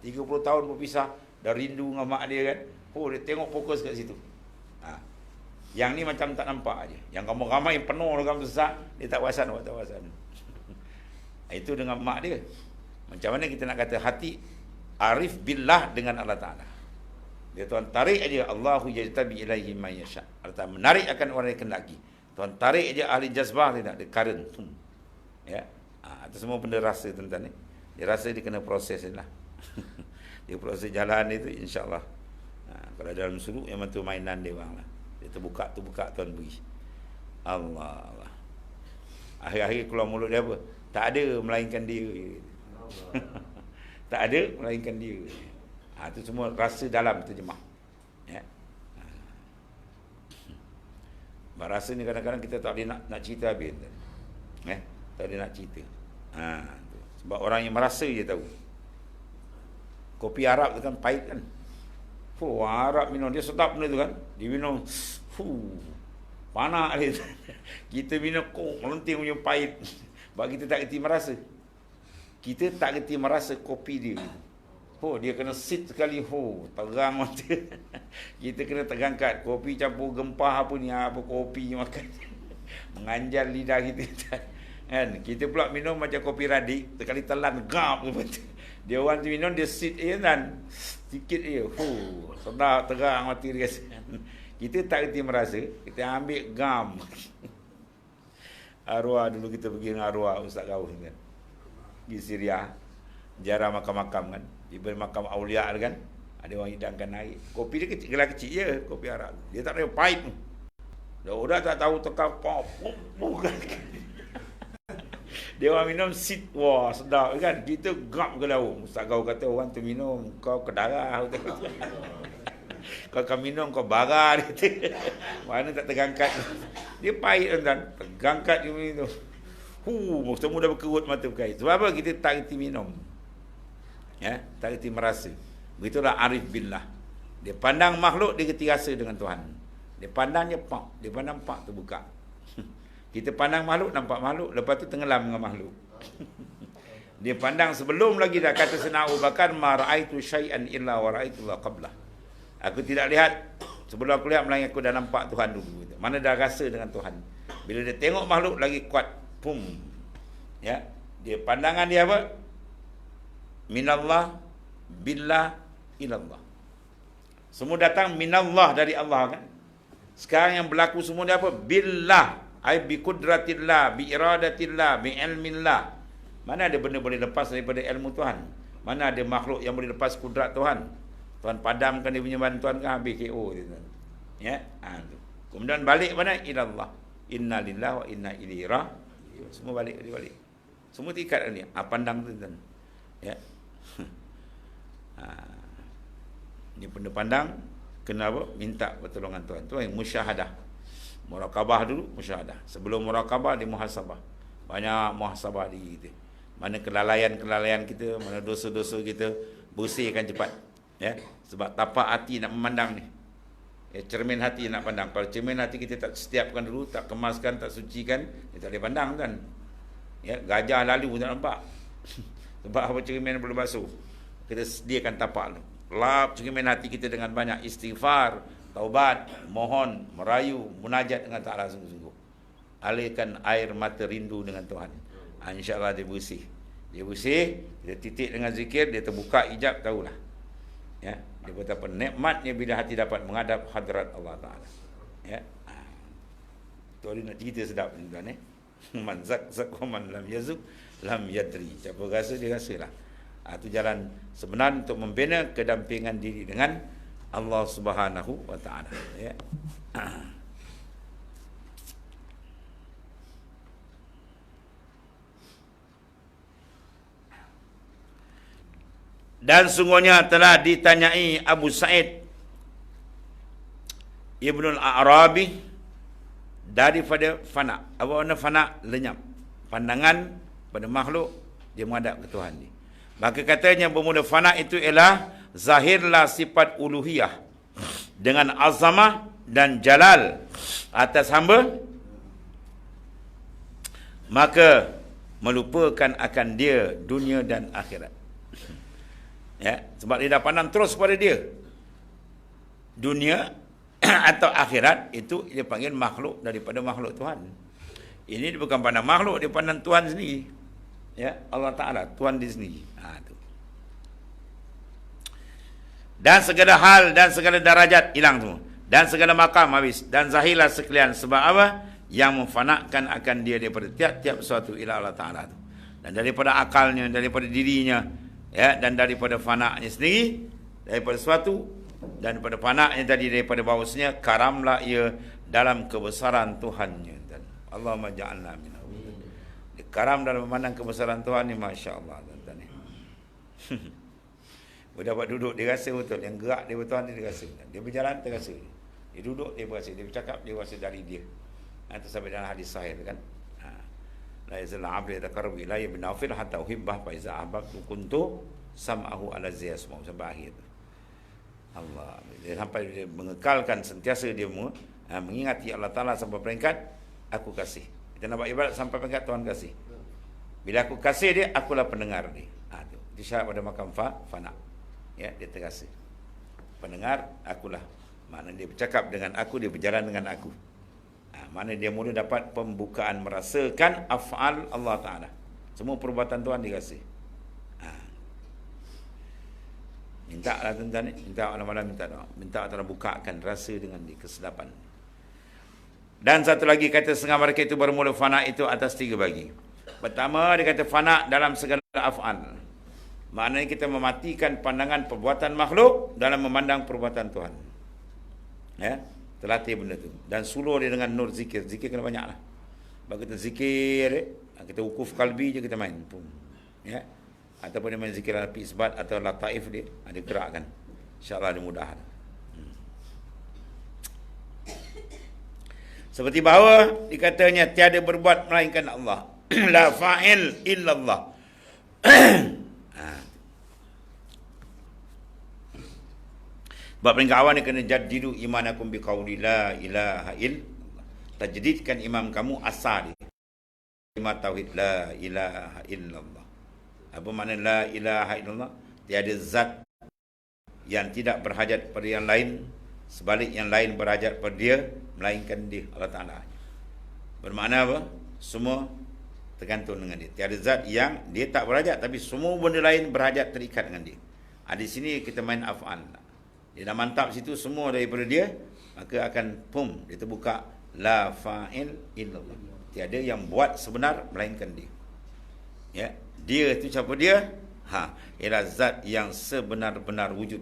S1: 30 tahun berpisah. Dah rindu dengan mak dia kan. Oh, dia tengok fokus kat situ. Yang ni macam tak nampak aje. Yang ramai-ramai penuh dalam besar, dia tak perasan, tak perasan. Itu dengan mak dia. Macam mana kita nak kata hati arif billah dengan Allah Ta'ala. Dia Tuhan tarik aja, Allahu yajtabi ilaihi man yasha. Allah Ta'ala menarik akan orang yang kendaki. Tuhan tarik aja ahli jazbah tidak, dia current. Ya. Itu semua benda rasa tuan-tuan ni. Dia rasa dia kena proses lah. Dia proses jalan itu insya-Allah. Kalau dalam suluk memang tu mainan dia orang lah. Dia terbuka Tuhan beri. Allah. Akhir-akhir keluar mulut dia apa? Tak ada melainkan dia. Tak ada melainkan dia. Itu semua rasa dalam terjemah. Ya. Rasa ni kadang-kadang kita tak boleh nak cerita habis. Tak boleh nak cerita. Sebab orang yang merasa je tahu. Kopi Arab tu kan pahit kan. Orang Arab minum, dia sedap benda tu kan. Dia minum, panak dia. Kita minum melenting punya pahit. Sebab kita tak kerti merasa. Kita tak kerti merasa kopi dia. Dia kena sit sekali. Terang mata. Kita kena terangkat. Kopi campur gempah apa ni. Apa kopi makan. Menganjal lidah kita. Kan? Kita pula minum macam kopi radik. Sekali telan. Gap. Dia orang tu minum. Dia sit kan. Sikit je. Sedap terang mata dia. Kita tak kerti merasa. Kita ambil gam. Arwah dulu kita pergi dengan arwah Ustaz Gaus kan. Di Syria. Jarah makam-makam kan. Di makam awliya kan. Ada orang hidangkan air. Kopi dia kecil, gelas kecil je. Kopi Arab. Dia tak ada pahit. Dah tak tahu tekap. Dia orang minum sit. Wah sedap kan. Kita gap ke lauk. Ustaz Gaus kata orang tu minum. Kau ke darah. Kau minum kau bara dia. Mana tak terangkat. Dia pahit tuan-tuan. Terangkat dia minum. Semua dah berkerut mata berkait. Sebab apa? Kita tak kerti minum. Ya, tak kerti merasa. Begitulah arif billah. Dia pandang makhluk, dia kerti rasa dengan Tuhan. Dia pandangnya pak. Dia pandang pak terbuka. Kita pandang makhluk, nampak makhluk. Lepas tu tenggelam dengan makhluk. Dia pandang sebelum lagi dah kata Sayyidina Abu Bakar, ma ra'aitu syai'an illa wa ra'aitullah qablah. Aku tidak lihat sebelum aku lihat melainkan aku dah nampak Tuhan dulu. Mana dah rasa dengan Tuhan. Bila dia tengok makhluk lagi kuat. Ya. Dia pandangan dia apa? Minallah billah ilallah. Semua datang minallah dari Allah kan. Sekarang yang berlaku semua dia apa? Billah. Ai bi qudratillah, bi iradatillah, bi ilmillah. Mana ada benda boleh lepas daripada ilmu Tuhan? Mana ada makhluk yang boleh lepas kudrat Tuhan? Tuhan padamkan dia punya bantuan kan habis KO dia. Ya. Kemudian balik mana? Ilallah. Inna lillahi wa inna ilaihi raji'un. Semua balik dia balik. Semua terikat ni. Pandang tu tuan. Ya. Ni benda pandang kena apa? Minta pertolongan Tuhan. Tu yang musyahadah. Murakabah dulu musyahadah. Sebelum murakabah dia muhasabah. Banyak muhasabah diri kita. Mana kelalaian-kelalaian kita, mana dosa-dosa kita, bersihkan cepat. Ya, sebab tapak hati nak memandang ni. Ya, cermin hati nak pandang. Kalau cermin hati kita tak setiapkan dulu, tak kemaskan, tak sucikan, dia tak boleh pandang kan. Ya, gajah lalu pun tak nampak. Sebab apa cermin belum basuh? Kita sediakan tapak tu. Lap cermin hati kita dengan banyak istighfar, taubat, mohon, merayu, munajat dengan Ta'ala sungguh-sungguh. Alirkan air mata rindu dengan Tuhan. InsyaAllah dia bersih. Dia bersih, dia titik dengan zikir, dia terbuka hijab, tahulah. Ya, dia betapa nikmatnya bila hati dapat menghadap hadrat Allah Ta'ala. Ya. Tu dia nak cerita sedap ni tuan Man zak wa man lam yazuk lam yadri. Siapa rasa dia rasalah. Itu jalan sebenar untuk membina kedampingan diri dengan Allah Subhanahu wa Ta'ala. Ya. Dan sungguhnya telah ditanyai Abu Sa'id Ibnul A'rabi daripada fana. Apa makna fana? Lenyap. Pandangan pada makhluk, dia menghadap ke Tuhan ni. Maka katanya bermula fana itu ialah zahirlah sifat uluhiyah dengan azamah dan jalal atas hamba, maka melupakan akan dia dunia dan akhirat. Ya, sebab dia dah pandang terus pada dia. Dunia atau akhirat itu dia panggil makhluk daripada makhluk Tuhan. Ini dia bukan pandang makhluk, dia pandang Tuhan sendiri. Ya, Allah Ta'ala, Tuhan dia sendiri. Tu. Dan segala hal dan segala darajat hilang semua. Dan segala makam habis. Dan zahirlah sekalian. Sebab apa? Yang memfanakan akan dia daripada tiap-tiap sesuatu ila Allah Ta'ala tu. Dan daripada akalnya, daripada dirinya, ya, dan daripada fana'nya sendiri, daripada sesuatu, dan daripada fana'nya tadi, daripada bahawasanya karamlah ia dalam kebesaran Tuhannya. Dan Allahumma ja'alna minhu. Karam dalam memandang kebesaran Tuhan ni, Masya Allah, tuan-tuan ni. Dia dapat duduk, dia rasa betul. Yang gerak dia betul, dia rasa. Dia berjalan, dia rasa. Dia duduk, dia berasa. Dia bercakap, dia rasa dari dia. Itu sampai dalam hadis sahih kan. La yazalla 'abdu yataqarrabu ilayya bin nafil hatta uhibbah fa iza ahbabtu kuntu sam'ahu ala ziyasma sampai akhir. Allah, dia sampai dia mengekalkan sentiasa dia mengingati Allah Ta'ala sampai peringkat aku kasih. Kita nak buat ibadat sampai peringkat Tuhan kasih. Bila aku kasih dia, akulah pendengar dia. Itu syarat pada makam fana. Ya, dia terasa. Pendengar, akulah. Maknanya dia bercakap dengan aku, dia berjalan dengan aku. Mana dia mula dapat pembukaan merasakan af'al Allah Ta'ala. Semua perbuatan Tuhan dikasih. Minta lah tuan-tuan ni. Minta malam-malam minta doa. Minta Allah bukakan rasa dengan dia, kesedapan. Dan satu lagi kata setengah mereka itu bermula fana itu atas 3 bagi. Pertama dia kata fana dalam segala af'al. Maknanya kita mematikan pandangan perbuatan makhluk dalam memandang perbuatan Tuhan. Ya. Terlatih benda tu. Dan suluh dia dengan nur zikir. Zikir kena banyak lah. Sebab kita zikir, kita wukuf kalbi je kita main. Ya. Ataupun dia main zikir alapi isbat atau lataif dia, ada gerakkan. InsyaAllah dia mudah. Seperti bahawa dikatanya tiada berbuat melainkan Allah. La fa'il illallah. Sebab peringkat awal ni kena jadidu imanakum biqauli la ilaha illallah. Tajdidkan imam kamu asal dia. Kalimat tauhid la ilaha illallah. Apa makna la ilaha illallah? Tiada zat yang tidak berhajat pada yang lain, sebalik yang lain berhajat pada dia, melainkan dia, Allah Ta'ala. Bermakna apa? Semua tergantung dengan dia. Tiada zat yang dia tak berhajat, tapi semua benda lain berhajat terikat dengan dia. Di sini kita main af'al. Dia dah mantap situ semua daripada dia, maka akan dia terbuka la fa'il illallah. Tiada yang buat sebenar melainkan dia. Ya, dia itu siapa dia? Ialah zat yang sebenar-benar wujud.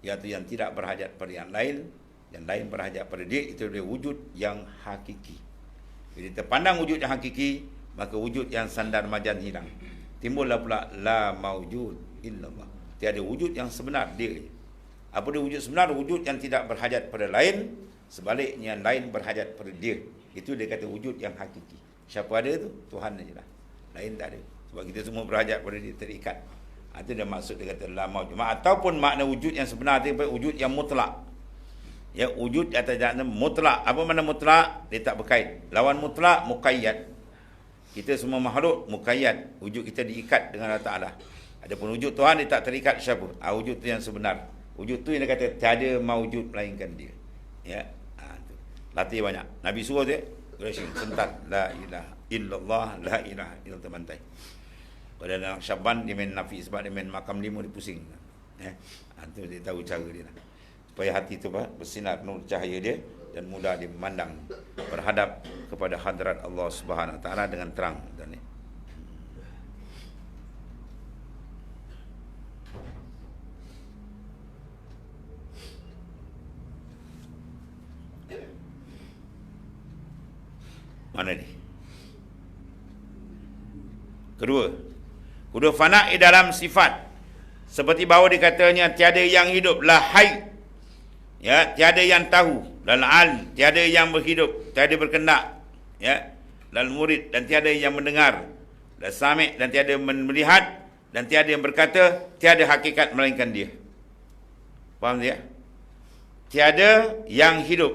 S1: Iaitu yang tidak berhajat pada yang lain berhajat pada dia, itu dia wujud yang hakiki. Bila kita pandang wujud yang hakiki, maka wujud yang sandar majan hilang. Timbullah pula la maujud illallah. Tiada wujud yang sebenar, dia. Apa dia wujud sebenar? Wujud yang tidak berhajat pada lain, sebaliknya yang lain berhajat pada dia. Itu dia kata wujud yang hakiki. Siapa ada tu? Tuhan sajalah. Lain tak ada. Sebab kita semua berhajat pada dia, terikat. Itu dia maksud dia kata la maujud. Ataupun makna wujud yang sebenar itu wujud yang mutlak. Ya, wujud atas jana mutlak. Apa makna mutlak? Dia tak berkait. Lawan mutlak muqayyad. Kita semua makhluk muqayyad, wujud kita diikat dengan Allah Taala. Adapun wujud Tuhan dia tak terikat siapa. Wujud tu yang sebenar. Wujud tu yang dia kata tiada maujud melainkan dia. Ya. Tu. Latih banyak. Nabi suruh dia Quraisy sentat la ilaha illallah la ilaha illallah bantai. Pada dalam Syaban dia main nafi sebab dia main makam 5 dia pusing. Ya. Tu dia tahu cara dia lah. Supaya hati tu bersinar nur cahaya dia dan mudah dia memandang berhadap kepada hadrat Allah Subhanahu Wa Taala dengan terang dan ni. Mana ni? Kedua fana di dalam sifat. Seperti bahawa dikatanya tiada yang hidup, la hayy. Ya, tiada yang tahu, dan al, tiada yang berhidup, tiada berkendak, ya, dan murid, dan tiada yang mendengar, dan sami', dan tiada melihat, dan tiada yang berkata, tiada hakikat melainkan dia. Faham dia? Tiada yang hidup.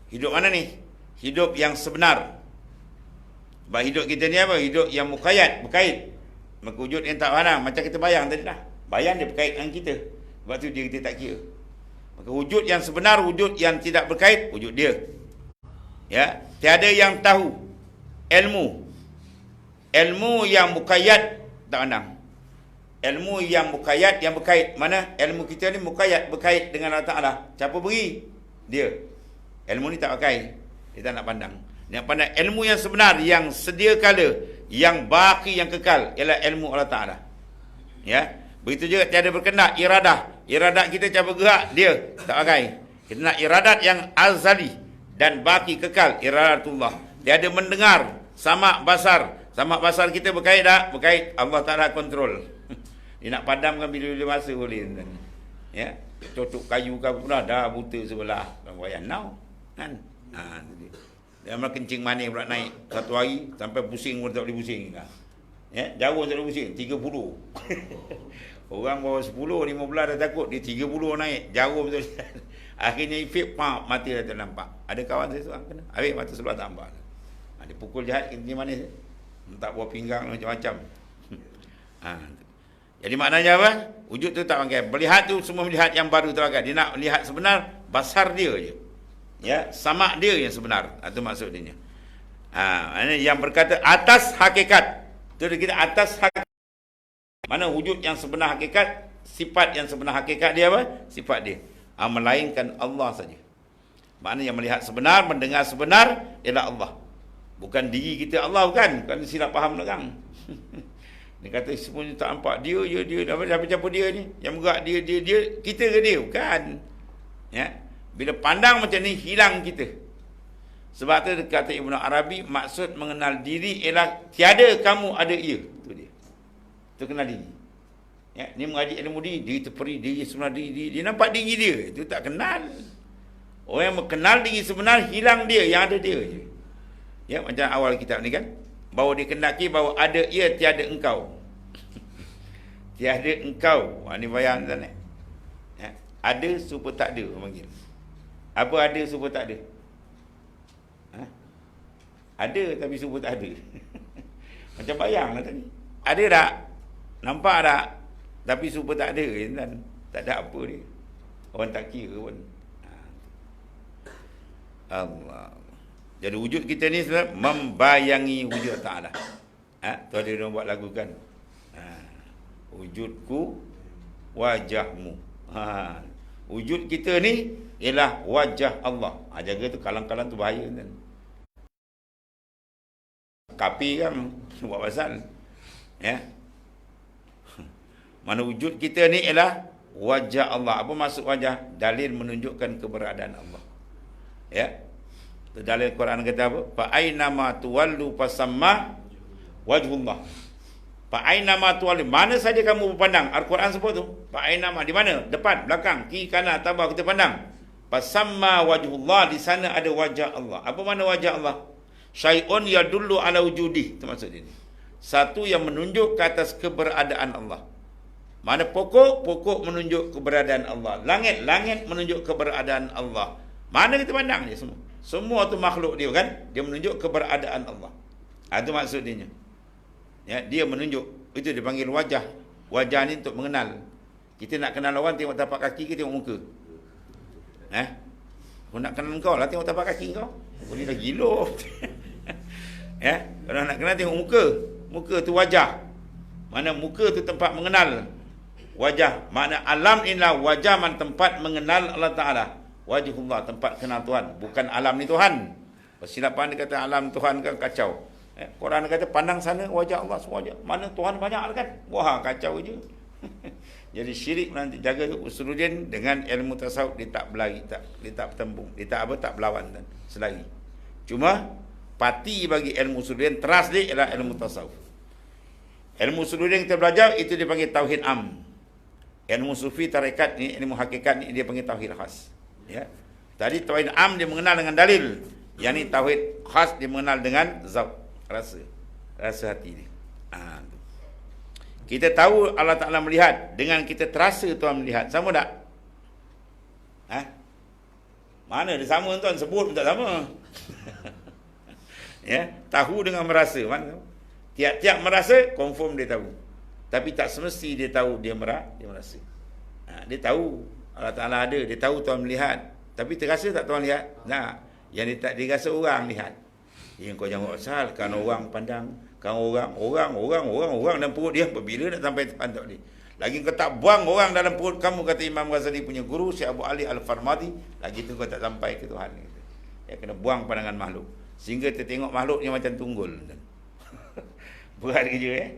S1: Hidup mana ni? Hidup yang sebenar. Sebab hidup kita ni apa? Hidup yang muqayyad, berkait. Maka wujud yang tak fana, macam kita bayang tadi dah. Bayang dia berkait dengan kita. Sebab tu dia kita tak kira. Maka wujud yang sebenar, wujud yang tidak berkait, wujud dia. Ya, tiada yang tahu. Ilmu yang muqayyad tak pandang. Ilmu yang muqayyad, yang berkait. Mana ilmu kita ni muqayyad, berkait dengan Allah Ta'ala. Siapa beri? Dia. Ilmu ni tak pakai. Dia tak nak pandang. Yang pandang ilmu yang sebenar, yang sedia kala, yang baki, yang kekal, ialah ilmu Allah Ta'ala. Ya. Begitu juga tiada berkendak, iradah. Iradat kita cara bergerak, dia tak pakai. Kita nak iradat yang azali dan baki kekal, iradatullah. Tiada mendengar, samak basar. Samak basar kita berkait tak? Berkait, Allah Ta'ala kontrol. Dia nak padamkan bila-bila masa boleh. Ya, cocok kayu ke apa pula, dah buta sebelah. Wayang now. Kan? Dia malah kencing manis pula naik satu hari, sampai pusing pun tak boleh pusing. Ya, jauh tak boleh pusing, 30. Orang bawa 10, 15 dah takut. Dia 30 naik. Jarum betul. Akhirnya efek, mati dah tak nampak. Ada kawan saya seorang kena. Habis mata sebelah tak nampak. Dia pukul jahat, kencing manis. Tak buah pinggang macam-macam. Jadi maknanya apa? Wujud tu tak pakai. Melihat tu semua melihat yang baru tu pakai. Dia nak lihat sebenar, basar dia je. Ya, samak dia yang sebenar. Itu maksud dia. Yang berkata atas hakikat. Itu kita atas hakikat. Mana wujud yang sebenar hakikat, sifat yang sebenar hakikat dia apa? Sifat dia. Melainkan Allah saja. Maknanya yang melihat sebenar, mendengar sebenar ialah Allah. Bukan diri kita Allah, bukan. Kan silap faham belakang. Dia kata semuanya tak nampak. Dia. Siapa dia ni? Yang bergerak dia. Kita ke dia? Bukan. Ya. Bila pandang macam ni, hilang kita. Sebab tu kata Ibnu Arabi, maksud mengenal diri ialah tiada kamu ada ia. Itu dia. Itu kenal diri. Ya, ni mengaji ilmu diri terperi, diri sebenar diri. Dia nampak diri dia. Itu tak kenal. Orang yang mengenal diri sebenar, hilang dia. Yang ada dia je. Ya, macam awal kitab ni kan. Bahawa dikendaki bahawa ada ia, tiada engkau. Tiada engkau. Ni bayang sana. Ya, ada supaya tak ada, orang panggil. Apa ada supaya tak ada? Ada tapi supaya tak ada. Macam bayang lah tadi. Ada tak? Nampak tak? Tapi supaya tak ada kan? Tak ada apa dia. Orang tak kira pun. Allah. Jadi wujud kita ni sebenarnya membayangi wujud Ta'ala. Tu ada orang buat lagu kan. Wujudku, wajahmu. Wujud kita ni ialah wajah Allah. Jaga tu, kalang-kalang tu bahaya kan. Kapi kan buat pasal. Ya. Mana wujud kita ni ialah wajah Allah. Apa maksud wajah? Dalil menunjukkan keberadaan Allah. Ya. Dalil Quran kata apa? Fa aina ma tuwallu fasamma wajhullah. Fa aina ma tuwallu, mana saja kamu berpandang. Al-Quran sebut tu. Fa aina ma, di mana? Depan, belakang, kiri, kanan, atas bawah kita pandang. Fasamma wajhullah, di sana ada wajah Allah. Apa mana wajah Allah? Syai'un yadullu ala wujudi. Itu maksud dia. Satu yang menunjuk ke atas keberadaan Allah. Mana pokok? Pokok menunjuk keberadaan Allah. Langit? Langit menunjuk keberadaan Allah. Mana kita pandang dia semua? Semua tu makhluk dia kan? Dia menunjuk keberadaan Allah. Itu maksud dia. Ya, dia menunjuk. Itu dipanggil wajah. Wajah ni untuk mengenal. Kita nak kenal orang tengok tapak kaki ke tengok muka? Kau nak kenal kau lah tengok tapak kaki kau. Kau ni dah gila. Kalau nak kenal tengok muka. Muka tu wajah. Mana muka tu tempat mengenal. Wajah. Makna alam inilah wajah man tempat mengenal Allah Ta'ala. Wajhullah, tempat kenal Tuhan. Bukan alam ni Tuhan. Persilapan dia kata alam Tuhan kan kacau. Quran dia kata pandang sana wajah Allah semua wajah. Mana Tuhan banyak kan? Wah, kacau je. Jadi syirik nanti jaga tu Usuluddin dengan ilmu tasawuf dia tak berlari, dia tak bertembung, dia tak berlawan dan selari. Cuma parti bagi ilmu Usuluddin teras dia ialah ilmu tasawuf. Ilmu Usuluddin kita belajar itu dipanggil tauhid am. Ilmu sufi tarekat ni, ilmu hakikat ni dia panggil tauhid khas. Ya. Tadi tauhid am dia mengenal dengan dalil. Yang ni tauhid khas dia mengenal dengan zauq, rasa hati dia. Kita tahu Allah Ta'ala melihat, dengan kita terasa Tuhan melihat. Sama tak? Mana dia sama tuan sebut pun tak sama. Ya, tahu dengan merasa. Mana? Tiap-tiap merasa confirm dia tahu. Tapi tak semesti dia tahu dia merasa. Dia tahu Allah Ta'ala ada, dia tahu Tuhan melihat. Tapi terasa tak Tuhan lihat? Nah, yang dia tak dirasa orang lihat. Yang kau jangan asal kan orang pandang, kan orang dalam perut dia bila nak sampai Tuhan tak boleh. Lagi kau tak buang orang dalam perut kamu, kata Imam Ghazali punya guru Syekh Abu Ali Al-Farmadi, lagi tu kau tak sampai ke Tuhan. Ya, kena buang pandangan makhluk. Sehingga kita tengok makhluk ni macam tunggul. Berat kerja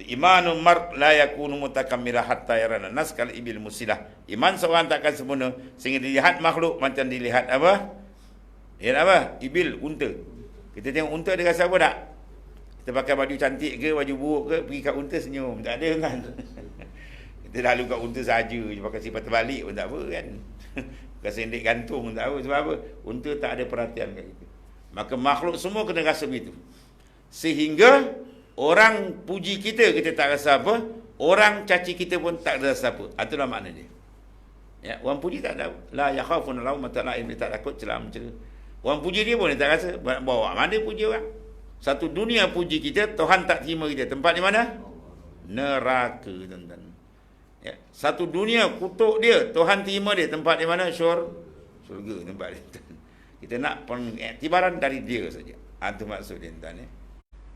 S1: Imanul mar la yakunu mutakammila hatta yarana nas kal ibil musilah. Iman seorang takkan sempurna sehingga dilihat makhluk macam dilihat apa? Lihat apa? Ibil, unta. Kita tengok unta dia rasa apa tak? Kita pakai baju cantik ke, baju buruk ke, pergi kat unta senyum. Tak ada kan? Kita lalu kat unta saja je, pakai sifat terbalik pun tak apa kan? Pakai sendik gantung pun tak apa. Sebab apa? Unta tak ada perhatian kat kita. Maka makhluk semua kena rasa begitu. Sehingga orang puji kita, kita tak rasa apa. Orang caci kita pun tak rasa apa. Itulah makna dia. Ya, orang puji tak tahu. La yakhafuna laumata la'im, dia tak takut celah mencela. Orang puji dia pun dia tak rasa. Bawa mana puji orang? Satu dunia puji kita, Tuhan tak terima kita. Tempat di mana? Neraka, tuan-tuan. Ya. Satu dunia kutuk dia, Tuhan terima dia. Tempat di mana? Syurga tempat dia. Kita nak pengiktibaran dari dia saja. Itu maksud dia, tuan-tuan.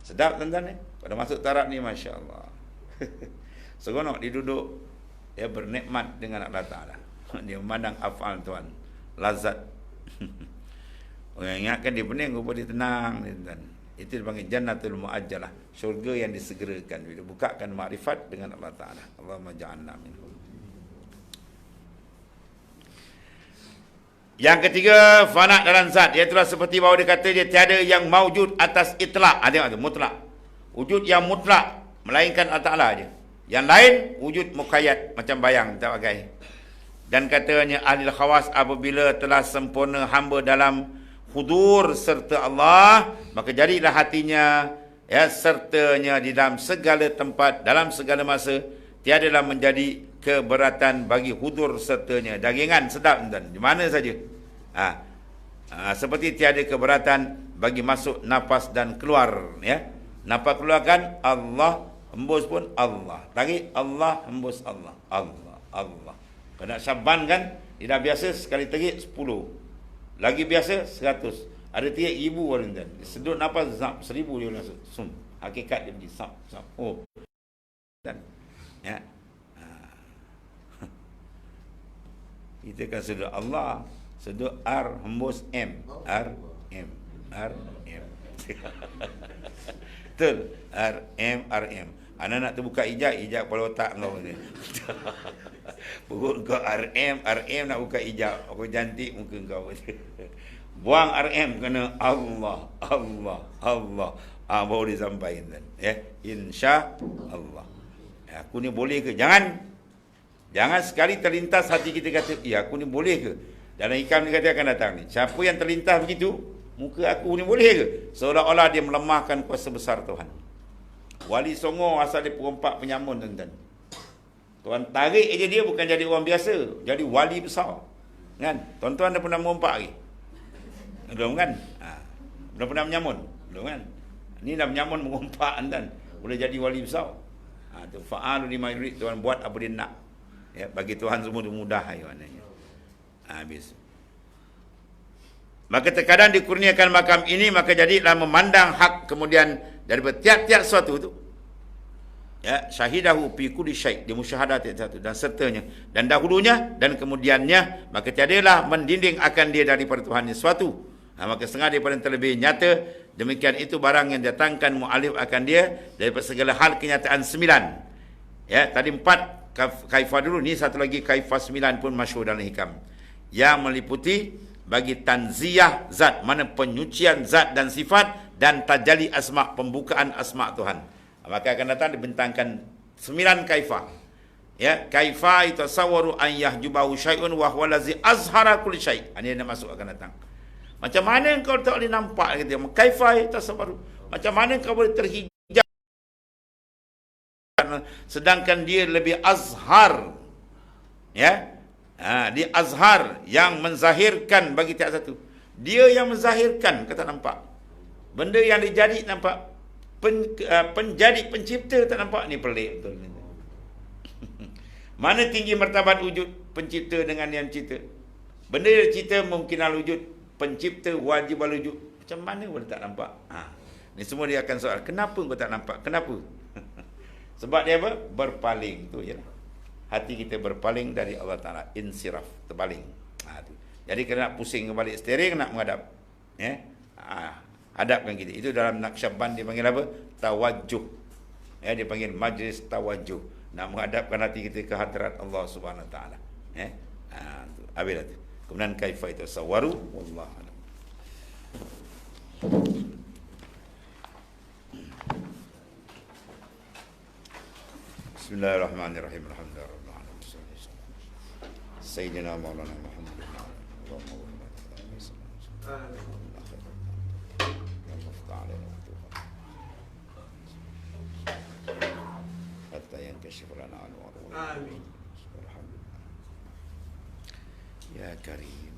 S1: Sedap, tuan-tuan. Pada masuk taraf ni, Masya Allah. Seronok dia duduk, dia bernikmat dengan Allah Ta'ala. Dia memandang afal Tuhan. Lazat. Orang ingatkan dia pening, rupa dia tenang. Itu dipanggil Jannatul Mu'ajjalah. Syurga yang disegerakan. Bila bukakan makrifat dengan Allah Ta'ala. Allahumma ja'alna minhum. Yang ketiga, fana dalam zat. Iaitulah seperti bahawa dia kata dia tiada yang maujud atas itlak. Tengok tu, mutlak. Wujud yang mutlak. Melainkan Allah Ta'ala je. Yang lain, wujud muqayyad. Macam bayang, tak pakai. Dan katanya ahli khawas apabila telah sempurna hamba dalam hudur serta Allah, maka jadilah hatinya sertanya di dalam segala tempat, dalam segala masa, tiadalah menjadi keberatan bagi hudur sertanya. Dagingan sedap tuan, di mana saja. Seperti tiada keberatan bagi masuk nafas dan keluar. Nafas keluarkan Allah, hembus pun Allah. Tarik Allah, hembus Allah. Allah. Kena syaban kan, dia dah biasa sekali tarik 10. Lagi biasa 100. Ada 3,000 orang dan sedut nafas zap 1,000 dia masuk. Sun. Hakikat dia pergi zap. Oh. Dan kita kan sedut Allah, sedut R, hembus M. R M. Betul. R M. Anak nak terbuka hijab kepala otak kau ni. Perut kau RM nak buka hijab. Aku cantik muka kau. Buang RM kena Allah. Baru dia sampai. Insya Allah. Aku ni boleh ke? Jangan sekali terlintas hati kita kata, aku ni boleh ke? Dalam hikam dia kata akan datang ni. Siapa yang terlintas begitu, muka aku ni boleh ke? Seolah-olah dia melemahkan kuasa besar Tuhan. Wali Songo asal dia perompak penyamun, tuan-tuan. Tuan tarik aja dia bukan jadi orang biasa, jadi wali besar. Kan? Tuan-tuan dah pernah merompak lagi? Belum kan? Belum pernah menyamun? Belum kan? Ni dah menyamun mengumpat kan. Boleh jadi wali besar. Tu fa'alu lima yurid, Tuhan buat apa dia nak. Ya, bagi Tuhan semua mudah maknanya. Habis. Maka terkadang dikurniakan makam ini, maka jadilah memandang hak kemudian daripada tiap-tiap sesuatu tu. Ya, syahidahu fi kulli syai', dia musyahadah tiap-tiap satu dan sertanya dan dahulunya dan kemudiannya, maka tiadalah mendinding akan dia daripada Tuhannya sesuatu. Maka setengah daripada yang terlebih nyata, demikian itu barang yang datangkan mu'alif akan dia daripada segala hal kenyataan 9. Ya, tadi 4 kaifah dulu, ni satu lagi kaifah 9 pun masyhur dalam hikam. Yang meliputi bagi tanziyah zat, mana penyucian zat dan sifat, dan tajalli asma, pembukaan asma Tuhan. Maka akan datang dibentangkan 9 kaifah. Ya, kaifah itasawwaru an yahjubahu syai'un wa huwa allazi azhara kulli syai'. Ini yang masuk akan datang. Macam mana engkau tak boleh nampak kata dia? Kaifah itasawwaru. Macam mana engkau boleh terhijab sedangkan dia lebih azhar. Ya. Dia azhar, yang menzahirkan bagi tiap satu. Dia yang menzahirkan, kata nampak. Benda yang dijadi nampak. Penjadi pencipta tak nampak. Ni pelik betul. Mana tinggi martabat wujud pencipta dengan yang cipta. Benda yang cipta mungkin al wujud, pencipta wajib al wujud. Macam mana boleh tak nampak? Ni semua dia akan soal. Kenapa kau tak nampak? Kenapa? Sebab dia apa? Berpaling. Tu je lah. Hati kita berpaling dari Allah Ta'ala. Insiraf. Terbaling. Tu. Jadi kena nak pusing kembali steering, nak menghadap. Ya? Hadapkan kita. Itu dalam Naqsyaband dia panggil apa? Tawajjuh. Ya, dia panggil majlis tawajjuh. Nak menghadapkan hati kita ke hadrat Allah Subhanahu Wa Ta'ala. Ya? Habis tu. Kemudian kaifa itu sawaru. Wallahu a'lam. Bismillahirrahmanirrahim. Alhamdulillah. Sayyidina Maulana Muhammad. Hatta yankashif lana anwar. Amin. Ya Karim.